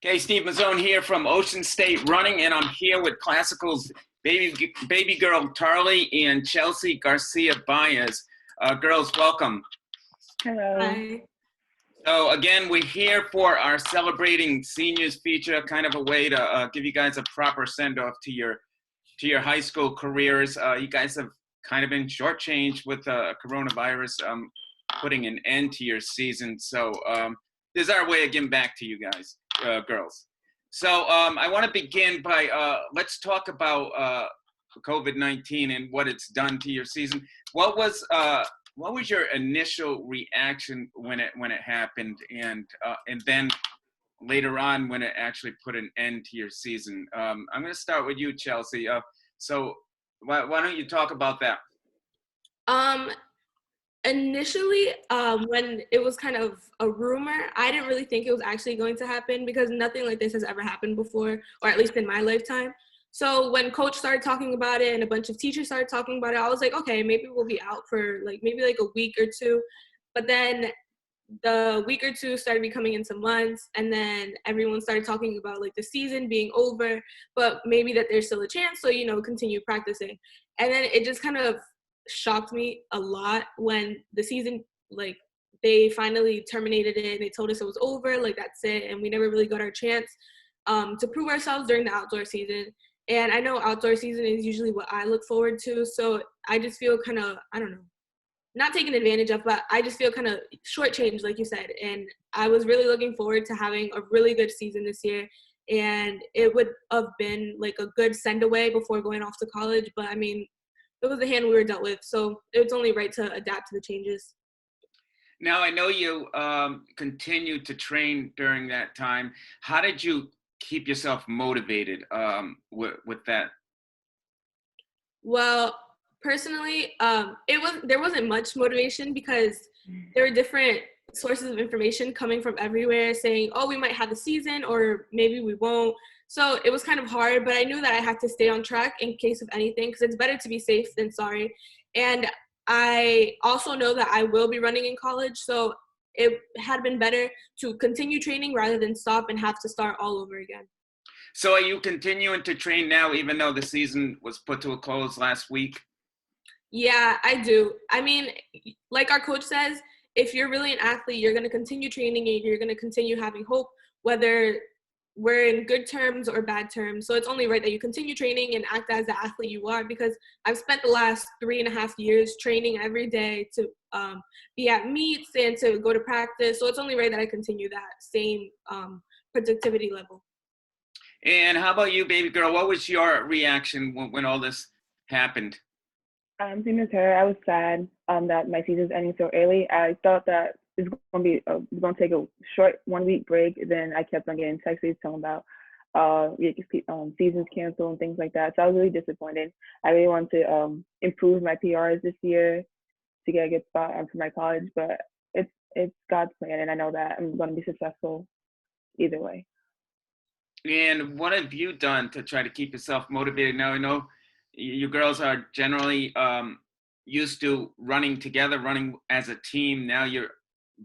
Okay, Steve Mazzone here from Ocean State Running, and I'm here with Classical's baby girl Tarley and Chelsea Garcia-Baez. Girls, welcome. Hello. Hi. So again, we're here for our Celebrating Seniors feature, kind of a way to give you guys a proper send-off to your high school careers. You guys have kind of been shortchanged with coronavirus putting an end to your season. So this is our way of giving back to you guys. Girls. So I want to begin by let's talk about COVID-19 and what it's done to your season. What was your initial reaction when it happened, and then later on when it actually put an end to your season? I'm going to start with you, Chelsea. So why don't you talk about that? Initially, when it was kind of a rumor, I didn't really think it was actually going to happen because nothing like this has ever happened before, or at least in my lifetime. So when coach started talking about it and a bunch of teachers started talking about it, I was like, okay, maybe we'll be out for maybe a week or two. But then the week or two started becoming into months, and then everyone started talking about the season being over, but maybe that there's still a chance, so continue practicing. And then it just kind of shocked me a lot when the season, they finally terminated it and they told us it was over, that's it, and we never really got our chance to prove ourselves during the outdoor season. And I know outdoor season is usually what I look forward to, so I just feel kind of, I don't know, not taken advantage of, but I just feel kind of shortchanged, like you said. And I was really looking forward to having a really good season this year, and it would have been a good send away before going off to college, but I mean, it was the hand we were dealt with, so it's only right to adapt to the changes. Now, I know you continued to train during that time. How did you keep yourself motivated with that? Well, personally, there wasn't much motivation because there were different sources of information coming from everywhere saying, oh, we might have a season or maybe we won't. So it was kind of hard, but I knew that I had to stay on track in case of anything because it's better to be safe than sorry. And I also know that I will be running in college, so it had been better to continue training rather than stop and have to start all over again. So are you continuing to train now, even though the season was put to a close last week? Yeah, I do. I mean, like our coach says, if you're really an athlete, you're going to continue training and you're going to continue having hope, whether we're in good terms or bad terms. So it's only right that you continue training and act as the athlete you are, because I've spent the last 3.5 years training every day to be at meets and to go to practice. So it's only right that I continue that same productivity level. And how about you, baby girl? What was your reaction when all this happened? Same as her. I was sad that my season's ending so early. I thought that it's going to take a short 1-week break. Then I kept on getting texts telling about seasons canceled and things like that. So I was really disappointed. I really wanted to improve my PRs this year to get a good spot for my college, but it's God's plan, and I know that I'm going to be successful either way. And what have you done to try to keep yourself motivated? Now, I know you girls are generally used to running together, running as a team. Now you're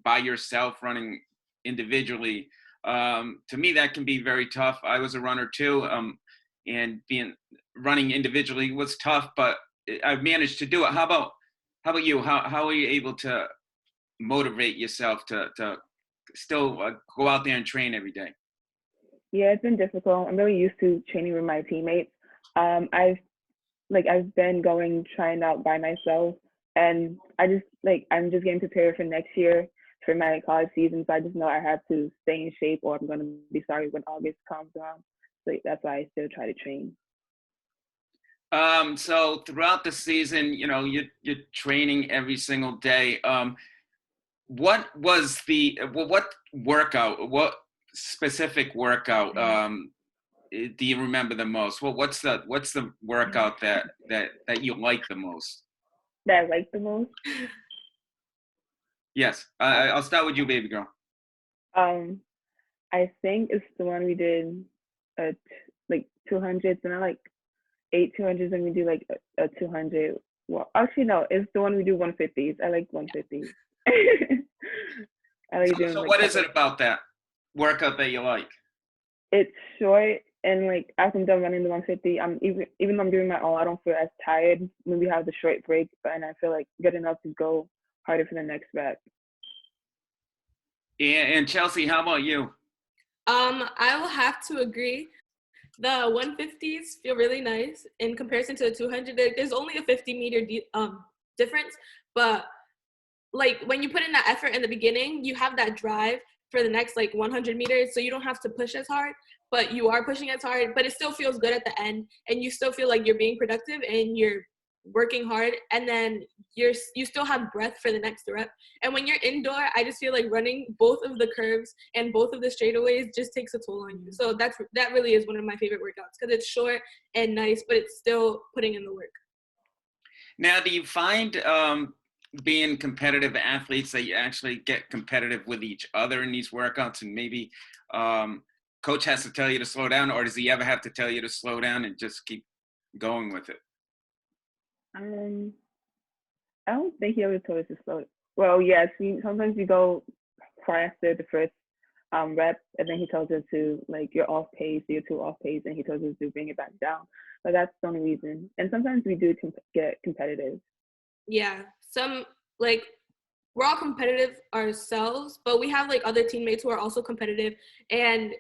by yourself, running individually. To me, that can be very tough. I was a runner too, and running individually was tough, but I've managed to do it. How about you? How are you able to motivate yourself to still go out there and train every day? Yeah, it's been difficult. I'm really used to training with my teammates. I've been trying out by myself, and I'm just getting prepared for next year for my college season. So I just know I have to stay in shape, or I'm going to be sorry when August comes around. So that's why I still try to train. So throughout the season, you're training every single day. What specific workout do you remember the most? What's the workout that you like the most? That I like the most? Yes, I'll start with you, baby girl. I think it's the one we did at 200s, and I like 200s, and we do a 200. Well, actually no, it's the one we do 150s. I like 150s. I like doing. So what is it about that workout that you like? It's short, and like after I'm done running the 150, I'm even though I'm doing my own, I don't feel as tired when we have the short break, but and I feel like good enough to go harder for the next rep. And Chelsea, how about you? I will have to agree. The 150s feel really nice in comparison to the 200. There's only a 50-meter difference, but like when you put in that effort in the beginning, you have that drive for the next like 100 meters, so you don't have to push as hard, but you are pushing as hard, but it still feels good at the end, and you still feel like you're being productive and you're working hard, and then you still have breath for the next rep. And when you're indoor, I just feel like running both of the curves and both of the straightaways just takes a toll on you. So that really is one of my favorite workouts because it's short and nice, but it's still putting in the work. Now, do you find being competitive athletes that you actually get competitive with each other in these workouts, and maybe coach has to tell you to slow down, or does he ever have to tell you to slow down and just keep going with it? I don't think he ever told us to slow. Well, yes, sometimes we go faster the first rep, and then he tells us to like you're off pace, you're too off pace, and he tells us to bring it back down. But that's the only reason. And sometimes we do get competitive. Yeah, like we're all competitive ourselves, but we have like other teammates who are also competitive. And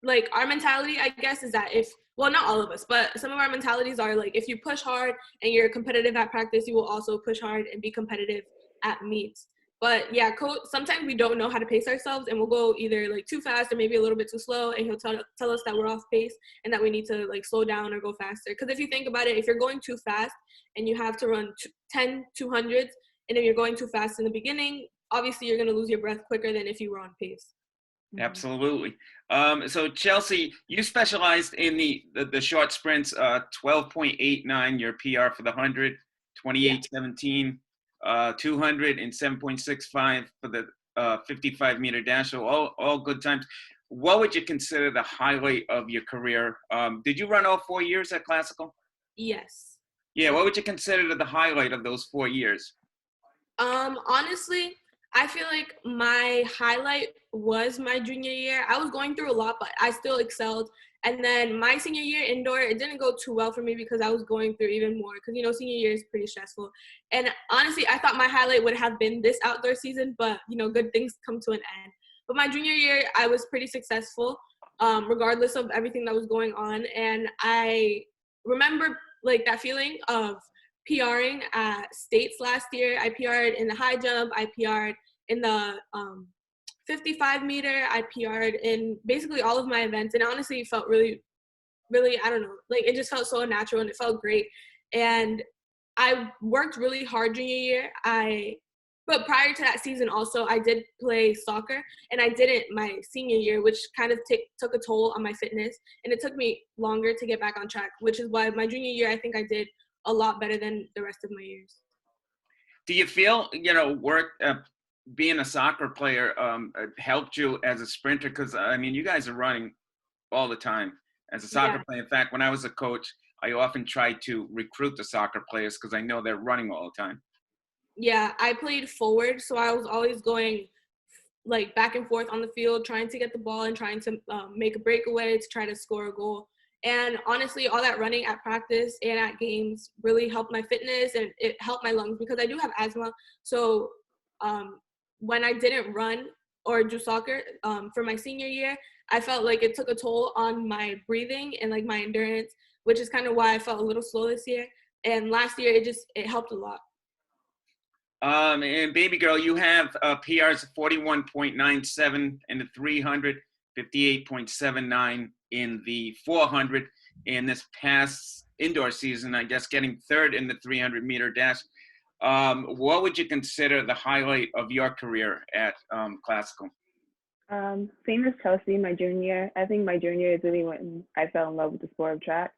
like our mentality, I guess, is that well, not all of us, but some of our mentalities are like, if you push hard and you're competitive at practice, you will also push hard and be competitive at meets. But yeah, sometimes we don't know how to pace ourselves, and we'll go either like too fast or maybe a little bit too slow, and he'll tell us that we're off pace and that we need to like slow down or go faster. Because if you think about it, if you're going too fast and you have to run 10 200s, and if you're going too fast in the beginning, obviously you're going to lose your breath quicker than if you were on pace. Absolutely. So Chelsea, you specialized in the short sprints, 12.89 your PR for the 100, 28.17, 200, and 7.65 for the 55-meter dash. So all good times. What would you consider the highlight of your career? Did you run all 4 years at Classical? Yes. Yeah. What would you consider the highlight of those 4 years? Honestly, I feel like my highlight was my junior year. I was going through a lot, but I still excelled. And then my senior year indoor, it didn't go too well for me because I was going through even more because, senior year is pretty stressful. And honestly, I thought my highlight would have been this outdoor season, but, good things come to an end. But my junior year, I was pretty successful, regardless of everything that was going on. And I remember, like, that feeling of PRing at states last year. I PR'd in the high jump. I PR'd in the 55 meter. I PR'd in basically all of my events. And honestly, it felt really, really, I don't know, like it just felt so natural and it felt great. And I worked really hard junior year. But prior to that season also, I did play soccer, and I didn't my senior year, which kind of took a toll on my fitness. And it took me longer to get back on track, which is why my junior year, I think I did a lot better than the rest of my years. Do you feel, being a soccer player helped you as a sprinter? Because, you guys are running all the time as a soccer player. In fact, when I was a coach, I often tried to recruit the soccer players because I know they're running all the time. Yeah, I played forward, so I was always going like back and forth on the field, trying to get the ball and trying to make a breakaway to try to score a goal. And honestly, all that running at practice and at games really helped my fitness, and it helped my lungs because I do have asthma. So when I didn't run or do soccer for my senior year, I felt like it took a toll on my breathing and like my endurance, which is kind of why I felt a little slow this year. And last year, it helped a lot. And Babygirl, you have PRs of 41.97 in the 300, 58.79 in the 400. In this past indoor season, I guess getting third in the 300-meter dash. What would you consider the highlight of your career at Classical? Same as Chelsea, my junior. I think my junior is really when I fell in love with the sport of track.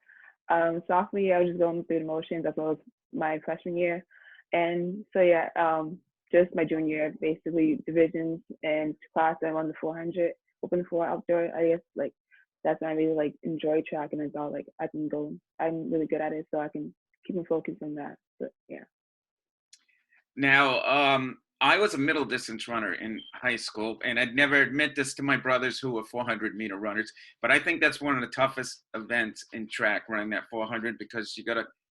Sophomore year, I was just going through the motions as well as my freshman year. And so, yeah, just my junior year, basically divisions and class. I won the 400, open floor outdoor. I guess like that's when I really like enjoy track, and it's all like I can go. I'm really good at it, so I can keep me focused on that. But yeah. Now, I was a middle distance runner in high school, and I'd never admit this to my brothers who were 400-meter runners, but I think that's one of the toughest events in track, running that 400, because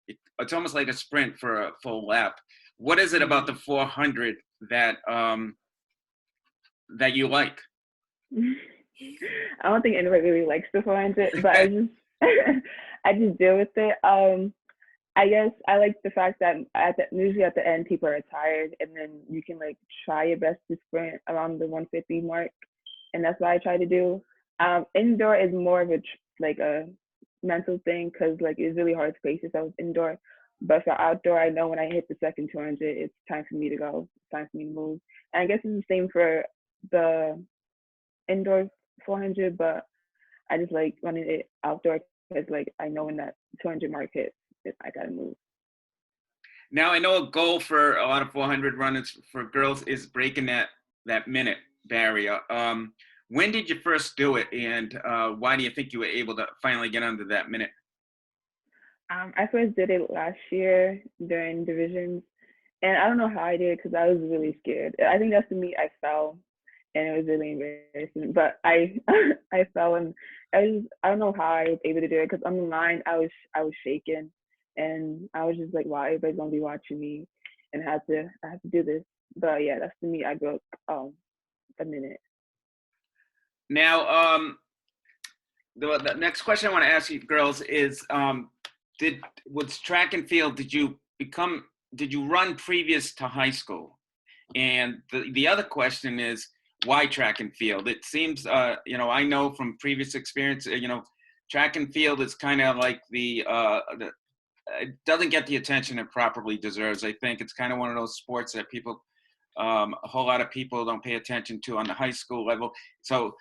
it's almost like a sprint for a full lap. What is it about the 400 that that you like? I don't think anybody really likes the 400, but I just I just deal with it. I guess I like the fact that usually at the end people are tired, and then you can like try your best to sprint around the 150 mark, and that's what I try to do. Indoor is more of like a mental thing because like it's really hard to pace yourself indoor. But for outdoor, I know when I hit the second 200, it's time for me to go. It's time for me to move. And I guess it's the same for the indoor 400, but I just like running it outdoor because like I know when that 200 mark hits, I gotta move. Now, I know a goal for a lot of 400 runners for girls is breaking that minute barrier. When did you first do it, and why do you think you were able to finally get under that minute? I first did it last year during divisions, and I don't know how I did because I was really scared. I think that's the meet I fell, and it was really embarrassing. But I I fell, and I don't know how I was able to do it because on the line I was shaking, and I was just like, wow, everybody's gonna be watching me, and I had to do this. But yeah, that's the meet I broke a minute. Now, the next question I want to ask you, girls, is with track and field, did you run previous to high school? And the other question is, why track and field? It seems, I know from previous experience, track and field is kind of like it doesn't get the attention it properly deserves. I think it's kind of one of those sports that a whole lot of people don't pay attention to on the high school level. So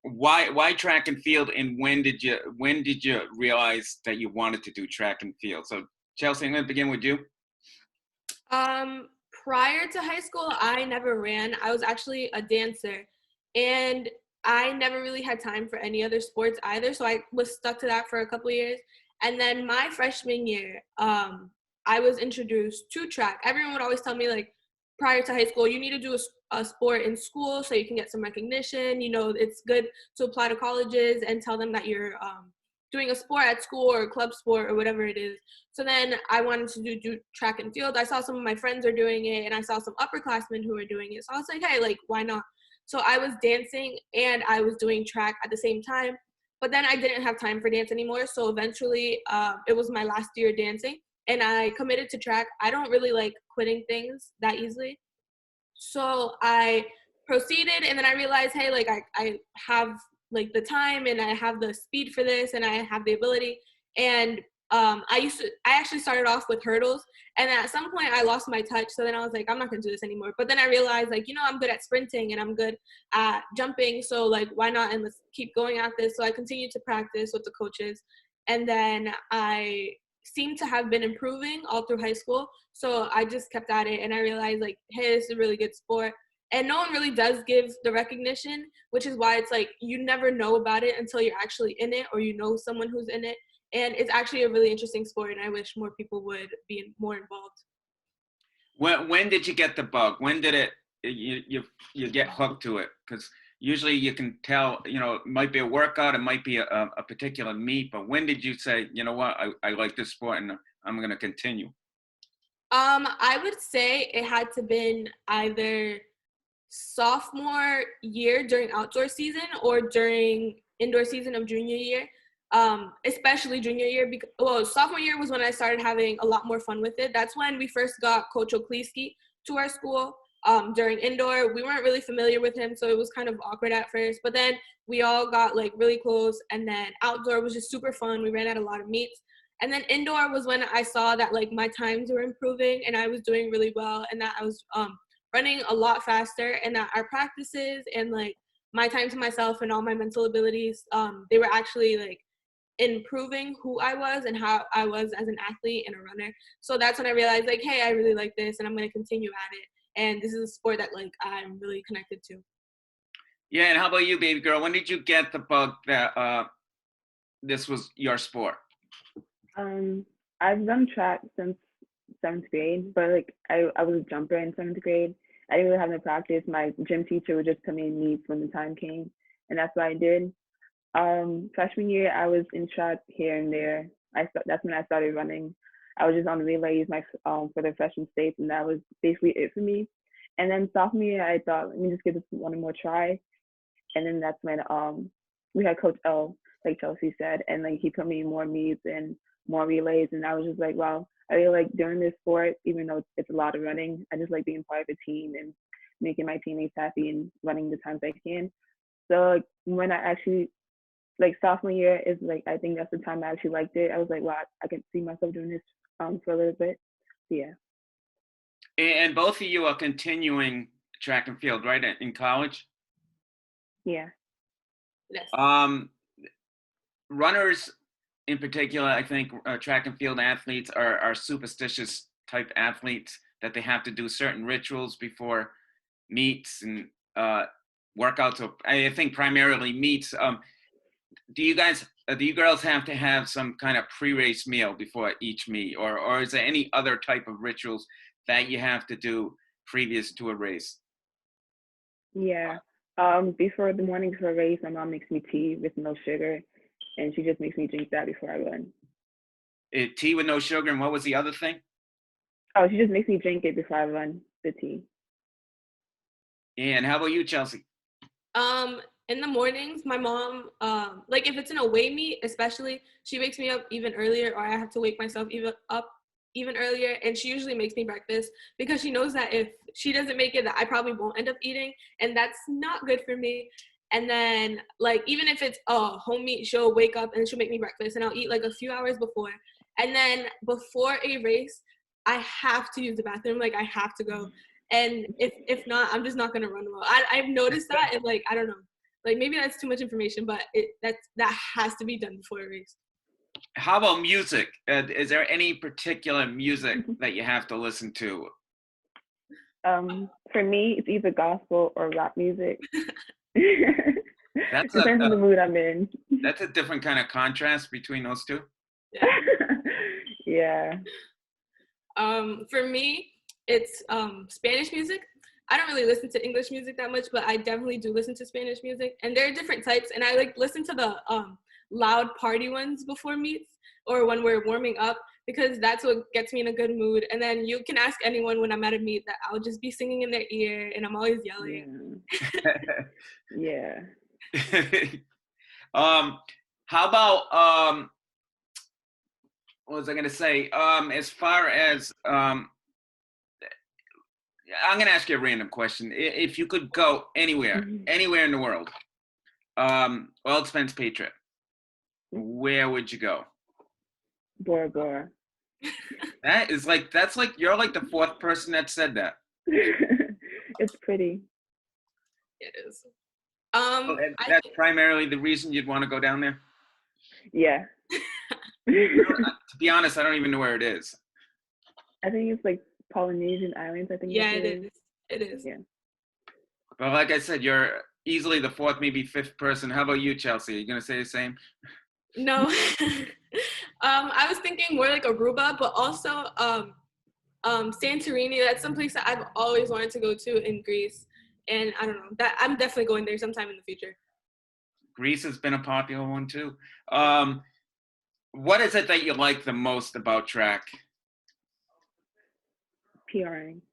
why track and field, and when did you realize that you wanted to do track and field? So Chelsea, I'm going to begin with you. Prior to high school, I never ran. I was actually a dancer, and I never really had time for any other sports either. So I was stuck to that for a couple years. And then my freshman year, I was introduced to track. Everyone would always tell me, like, prior to high school, you need to do a sport in school so you can get some recognition. It's good to apply to colleges and tell them that you're doing a sport at school or a club sport or whatever it is. So then I wanted to do track and field. I saw some of my friends are doing it, and I saw some upperclassmen who were doing it. So I was like, hey, like, why not? So I was dancing and I was doing track at the same time. But then I didn't have time for dance anymore. So eventually it was my last year dancing, and I committed to track. I don't really like quitting things that easily. So I proceeded, and then I realized, hey, like I have like the time, and I have the speed for this, and I have the ability. And I actually started off with hurdles, and at some point I lost my touch. So then I was like, I'm not gonna do this anymore. But then I realized, like, I'm good at sprinting and I'm good at jumping. So like, why not? And let's keep going at this. So I continued to practice with the coaches, and then I seemed to have been improving all through high school. So I just kept at it, and I realized, like, hey, this is a really good sport. And no one really does give the recognition, which is why it's like you never know about it until you're actually in it, or someone who's in it. And it's actually a really interesting sport, and I wish more people would be more involved. When did you get the bug? When did you get hooked to it? Because usually you can tell, it might be a workout, it might be a particular meet, but when did you say, you know what, I like this sport and I'm going to continue? I would say it had to been either sophomore year during outdoor season or during indoor season of junior year, especially junior year. Sophomore year was when I started having a lot more fun with it. That's when we first got Coach Okleski to our school. During indoor, we weren't really familiar with him, so it was kind of awkward at first, but then we all got like really close, and then outdoor was just super fun. We ran at a lot of meets. And then indoor was when I saw that like my times were improving and I was doing really well, and that I was running a lot faster, and that our practices and like my time to myself and all my mental abilities, they were actually like improving who I was and how I was as an athlete and a runner. So that's when I realized, like, hey, I really like this and I'm going to continue at it. And this is a sport that like I'm really connected to. Yeah, and how about you, baby girl? When did you get the bug that this was your sport? I've done track since seventh grade, but like I was a jumper in seventh grade, I didn't really have no practice. My gym teacher would just put me in meets when the time came, and that's what I did. Freshman year, I was in track here and there. That's when I started running. I was just on relays for the freshman states, and that was basically it for me. And then sophomore year, I thought, let me just give this one more try. And then that's when we had Coach L, like Chelsea said, and like he put me in more meets and more relays, and I was just like, wow, I really like doing this sport, even though it's a lot of running. I just like being part of a team and making my teammates happy and running the times I can. So like, when I actually like sophomore year is like, I think that's the time I actually liked it. I was like, wow, I can see myself doing this for a little bit. Yeah. And both of you are continuing track and field, right, in college? Yeah. Yes. Runners in particular, I think track and field athletes are superstitious type athletes that they have to do certain rituals before meets and workouts. Or I think primarily meets. Do you girls have to have some kind of pre-race meal before each meet, or is there any other type of rituals that you have to do previous to a race? Yeah. Before the morning before a race, my mom makes me tea with no sugar, and she just makes me drink that before I run. Tea with no sugar, and what was the other thing? Oh, she just makes me drink it before I run, the tea. And how about you, Chelsea? In the mornings, my mom, like if it's an away meet, especially, she wakes me up even earlier, or I have to wake myself even earlier, and she usually makes me breakfast because she knows that if she doesn't make it, that I probably won't end up eating, and that's not good for me. And then, like, even if it's a home meet, she'll wake up and she'll make me breakfast, and I'll eat like a few hours before. And then before a race, I have to use the bathroom. Like, I have to go. And if not, I'm just not gonna run well. I've noticed that, and like, I don't know. Like, maybe that's too much information, but that has to be done before a race. How about music? Is there any particular music that you have to listen to? For me, it's either gospel or rap music. That's Depends on the mood I'm in. That's a different kind of contrast between those two. Yeah. For me, it's Spanish music. I don't really listen to English music that much, but I definitely do listen to Spanish music. And there are different types, and I like listen to the loud party ones before meets or when we're warming up, because that's what gets me in a good mood. And then you can ask anyone when I'm at a meet that I'll just be singing in their ear, and I'm always yelling. Yeah. How about what was I gonna say? As far as I'm gonna ask you a random question. If you could go anywhere in the world, all expense paid trip, where would you go? Bora Bora. That's like you're like the fourth person that said that. It's pretty. It is. That's primarily the reason you'd want to go down there? Yeah. To be honest, I don't even know where it is. I think it's like Polynesian Islands, I think. Yeah, it is. It is. Yeah. But like I said, you're easily the fourth, maybe fifth person. How about you, Chelsea? Are you gonna say the same? No. I was thinking more like Aruba, but also Santorini. That's some place that I've always wanted to go to in Greece. And I don't know, that I'm definitely going there sometime in the future. Greece has been a popular one too. What is it that you like the most about track? PRing.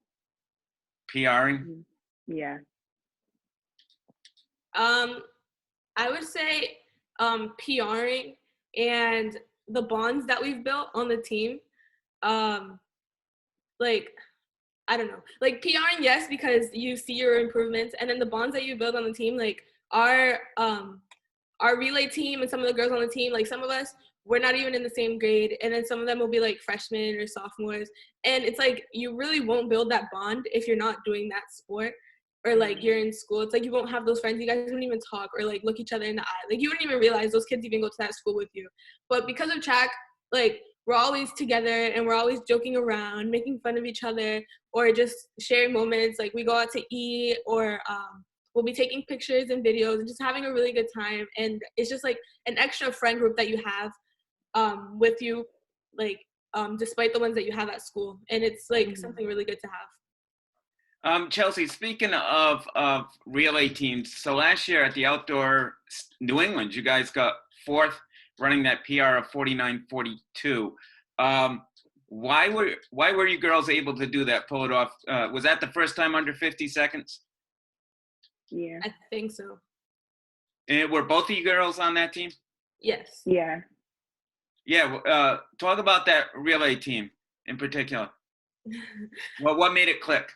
PRing? Yeah. I would say PRing and the bonds that we've built on the team. Like, I don't know, like PRing, yes, because you see your improvements, and then the bonds that you build on the team, like our relay team and some of the girls on the team, like some of us, we're not even in the same grade, and then some of them will be like freshmen or sophomores, and it's like you really won't build that bond if you're not doing that sport, or like you're in school. It's like you won't have those friends. You guys wouldn't even talk or like look each other in the eye. Like you wouldn't even realize those kids even go to that school with you. But because of track, like we're always together and we're always joking around, making fun of each other, or just sharing moments. Like we go out to eat, or we'll be taking pictures and videos and just having a really good time. And it's just like an extra friend group that you have with you, like despite the ones that you have at school. And it's like something really good to have. Chelsea, speaking of relay teams, so last year at the outdoor New England, you guys got fourth, running that PR of 49:42. Why were you girls able to do that, pull it off? Was that the first time under 50 seconds? Yeah. I think so. And were both of you girls on that team? Yes. Yeah. Yeah. Talk about that relay team in particular. What made it click?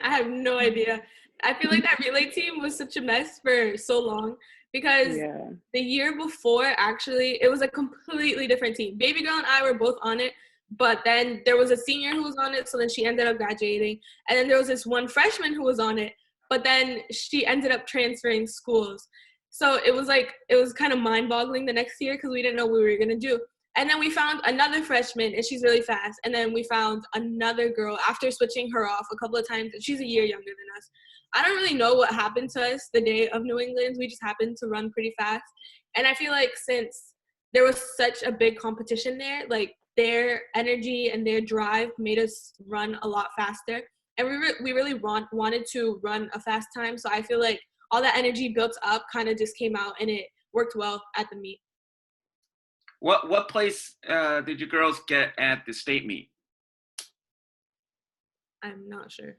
I have no idea. I feel like that relay team was such a mess for so long because Yeah. the year before, actually, it was a completely different team. Babygirl and I were both on it, but then there was a senior who was on it, so then she ended up graduating. And then there was this one freshman who was on it, but then she ended up transferring schools. So it was kind of mind-boggling the next year because we didn't know what we were going to do. And then we found another freshman, and she's really fast. And then we found another girl after switching her off a couple of times, and she's a year younger than us. I don't really know what happened to us the day of New England. We just happened to run pretty fast. And I feel like since there was such a big competition there, like their energy and their drive made us run a lot faster. And we really wanted to run a fast time. So I feel like all that energy built up kind of just came out, and it worked well at the meet. What place did you girls get at the state meet? I'm not sure.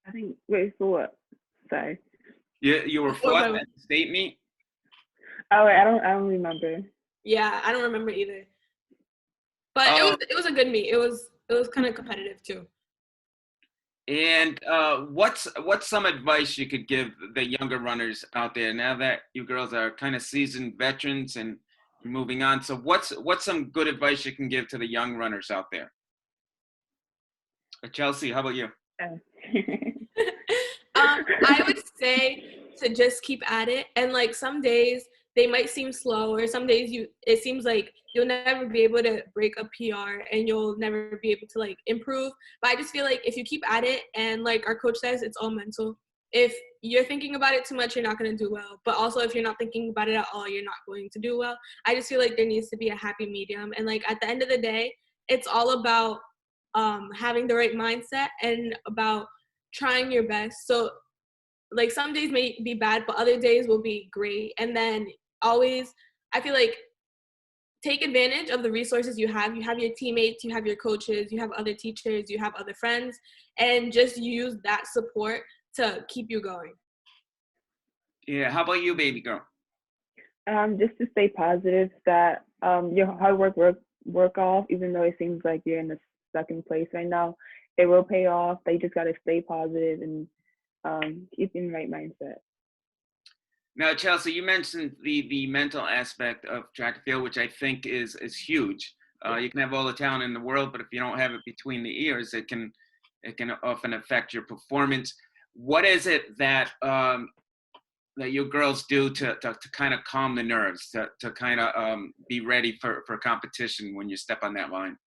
I think, wait, for what? Sorry. You were fourth at the state meet? Oh, wait, I don't remember. Yeah, I don't remember either. But it was a good meet. It was kind of competitive too. And what's some advice you could give the younger runners out there now that you girls are kind of seasoned veterans and moving on? So what's some good advice you can give to the young runners out there? Chelsea, how about you? I would say to just keep at it, and like some days they might seem slow, or some days it seems like you'll never be able to break a PR and you'll never be able to like improve. But I just feel like if you keep at it, and like our coach says, it's all mental. If you're thinking about it too much, you're not going to do well. But also if you're not thinking about it at all, you're not going to do well. I just feel like there needs to be a happy medium. And like at the end of the day, it's all about having the right mindset and about trying your best. So like some days may be bad, but other days will be great. And then always, I feel like, take advantage of the resources you have. You have your teammates, you have your coaches, you have other teachers, you have other friends, and just use that support to keep you going. Yeah, how about you, Babygirl? Just to stay positive, that your hard work off, even though it seems like you're in the second place right now, it will pay off. They just gotta stay positive and keep in the right mindset. Now, Chelsea, you mentioned the mental aspect of track and field, which I think is huge. You can have all the talent in the world, but if you don't have it between the ears, it can often affect your performance. What is it that that you girls do to kind of calm the nerves, to kind of be ready for competition when you step on that line?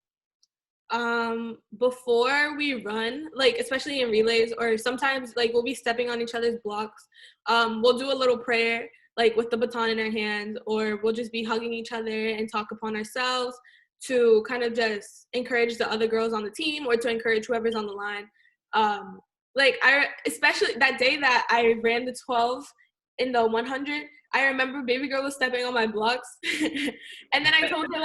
Before we run, like especially in relays, or sometimes like we'll be stepping on each other's blocks, we'll do a little prayer like with the baton in our hands, or we'll just be hugging each other and talk upon ourselves to kind of just encourage the other girls on the team, or to encourage whoever's on the line. Like especially that day that I ran the 12 in the 100, I remember Babygirl was stepping on my blocks and then I told her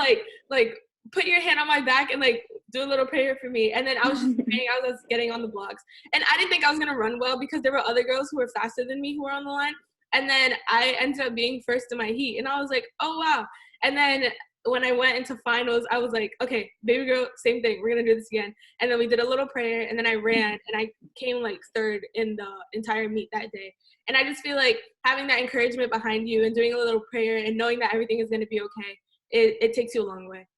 like put your hand on my back and like do a little prayer for me. And then I was just praying, I was getting on the blocks. And I didn't think I was gonna run well because there were other girls who were faster than me who were on the line. And then I ended up being first in my heat. And I was like, oh wow. And then when I went into finals, I was like, okay, Babygirl, same thing. We're gonna do this again. And then we did a little prayer, and then I ran, and I came like third in the entire meet that day. And I just feel like having that encouragement behind you and doing a little prayer and knowing that everything is gonna be okay, it takes you a long way.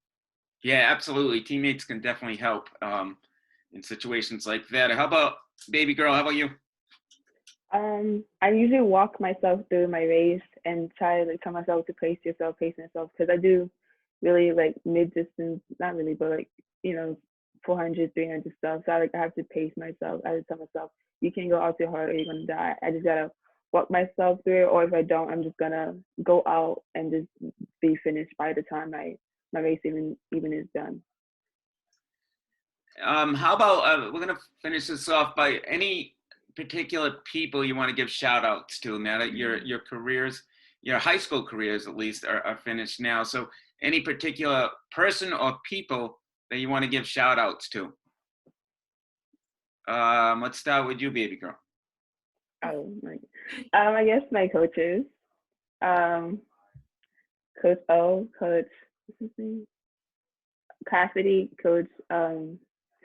Yeah, absolutely. Teammates can definitely help in situations like that. How about Babygirl? How about you? I usually walk myself through my race and try to like tell myself to pace myself, because I do really like mid-distance, not really, but like, 400, 300 stuff. So I have to pace myself. I have to tell myself, you can't go out too hard or you're gonna die. I just gotta walk myself through it, or if I don't, I'm just gonna go out and just be finished by the time my race even is done. How about we're gonna finish this off by any particular people you want to give shout outs to now that your careers, your high school careers at least, are finished now. So any particular person or people that you want to give shout outs to? Let's start with you, baby girl. Oh my, I guess my coaches, um, Coach O, Coach what's his name? Cassidy, Coach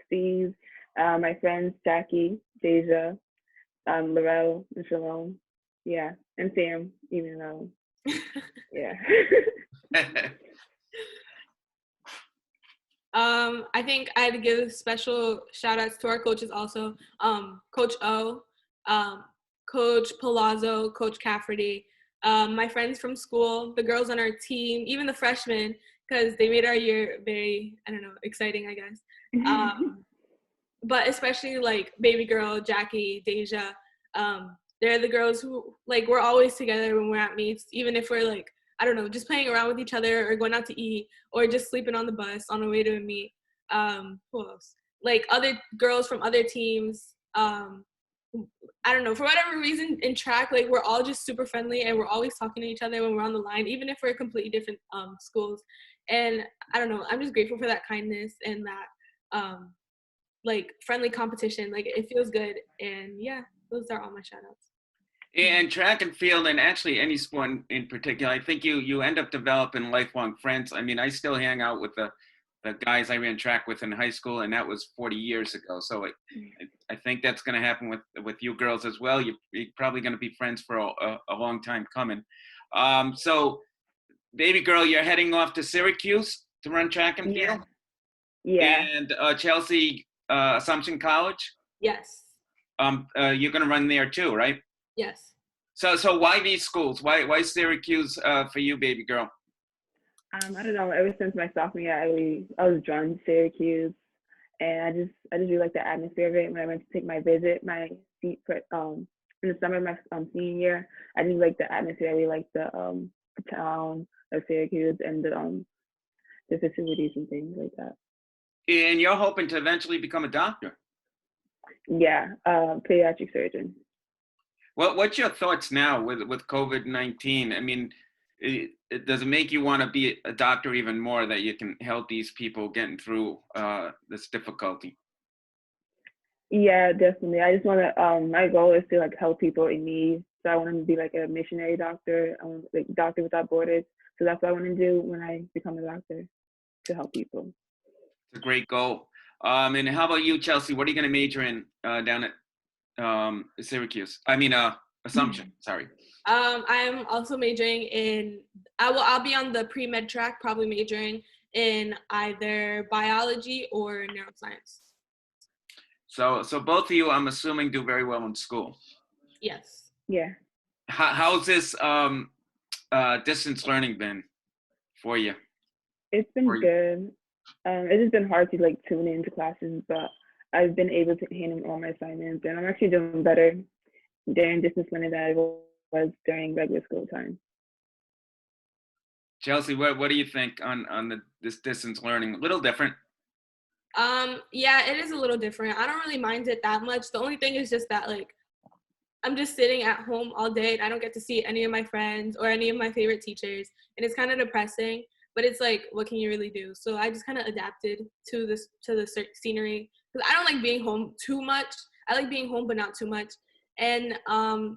Steve, my friends Jackie, Deja, Laurel, and Shalom, yeah, and Sam, even though, yeah. I think I'd give special shout outs to our coaches also. Coach O, Coach Palazzo, Coach Cafferty, my friends from school, the girls on our team, even the freshmen, because they made our year very, I don't know, exciting, I guess. But especially like Babygirl, Jackie, Deja, they're the girls who, like, we're always together when we're at meets, even if we're like, I don't know, just playing around with each other or going out to eat or just sleeping on the bus on the way to a meet. Who else? Like other girls from other teams. I don't know, for whatever reason in track, like we're all just super friendly and we're always talking to each other when we're on the line, even if we're completely different schools. And I don't know, I'm just grateful for that kindness and that like friendly competition. Like it feels good. And yeah, those are all my shout outs. And track and field, and actually any sport in particular, I think you end up developing lifelong friends. I mean, I still hang out with the guys I ran track with in high school, and that was 40 years ago. So I think that's going to happen with you girls as well. You're probably going to be friends for a long time coming. So, baby girl, you're heading off to Syracuse to run track and field? Yeah. And Chelsea, Assumption College? Yes. You're going to run there too, right? Yes. So why these schools? Why Syracuse for you, baby girl? I don't know. Ever since my sophomore year, I was drawn to Syracuse, and I just really like the atmosphere of it. When I went to take my visit, in the summer of my senior year, I just like the atmosphere. I really like the town of Syracuse and the facilities and things like that. And you're hoping to eventually become a doctor? Yeah, pediatric surgeon. What's your thoughts now with COVID-19? I mean, does it make you want to be a doctor even more, that you can help these people getting through this difficulty? Yeah, definitely. I just want to. My goal is to like help people in need. So I want to be like a missionary doctor, like Doctor Without Borders. So that's what I want to do when I become a doctor, to help people. It's a great goal. And how about you, Chelsea? What are you going to major in down at Syracuse? I mean, Assumption. Sorry. I'm also majoring in. I'll be on the pre-med track, probably majoring in either biology or neuroscience. So both of you, I'm assuming, do very well in school. Yes. Yeah. How's this distance learning been for you? It's been good. It's just been hard to like tune into classes, but I've been able to handle all my assignments, and I'm actually doing better during distance learning than I was during regular school time. Chelsea, what do you think on this distance learning? A little different. Yeah, it is a little different. I don't really mind it that much. The only thing is just that like I'm just sitting at home all day and I don't get to see any of my friends or any of my favorite teachers, and it's kind of depressing. But it's like, what can you really do? So I just kind of adapted to the scenery, because I don't like being home too much. I like being home, but not too much. And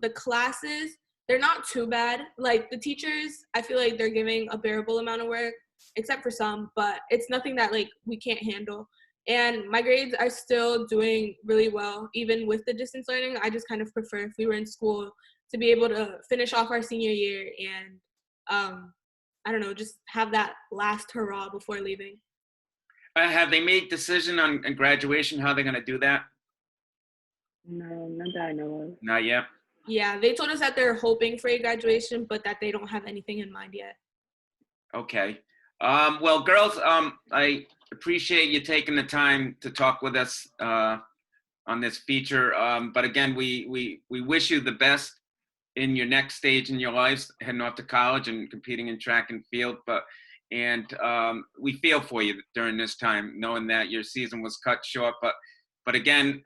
the classes, they're not too bad. Like the teachers, I feel like they're giving a bearable amount of work, except for some, but it's nothing that like we can't handle. And my grades are still doing really well, even with the distance learning. I just kind of prefer, if we were in school, to be able to finish off our senior year and I don't know, just have that last hurrah before leaving. Have they made decision on graduation, how they're going to do that? No, not that I know of. Not yet? Yeah, they told us that they're hoping for a graduation, but that they don't have anything in mind yet. Okay. Well, girls, I appreciate you taking the time to talk with us on this feature. But again, we wish you the best in your next stage in your lives, heading off to college and competing in track and field. But And we feel for you during this time, knowing that your season was cut short. But again,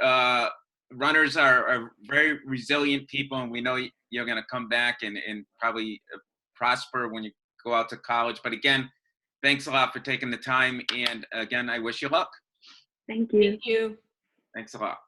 runners are very resilient people, and we know you're going to come back and probably prosper when you go out to college. But again, thanks a lot for taking the time. And again, I wish you luck. Thank you. Thank you. Thanks a lot.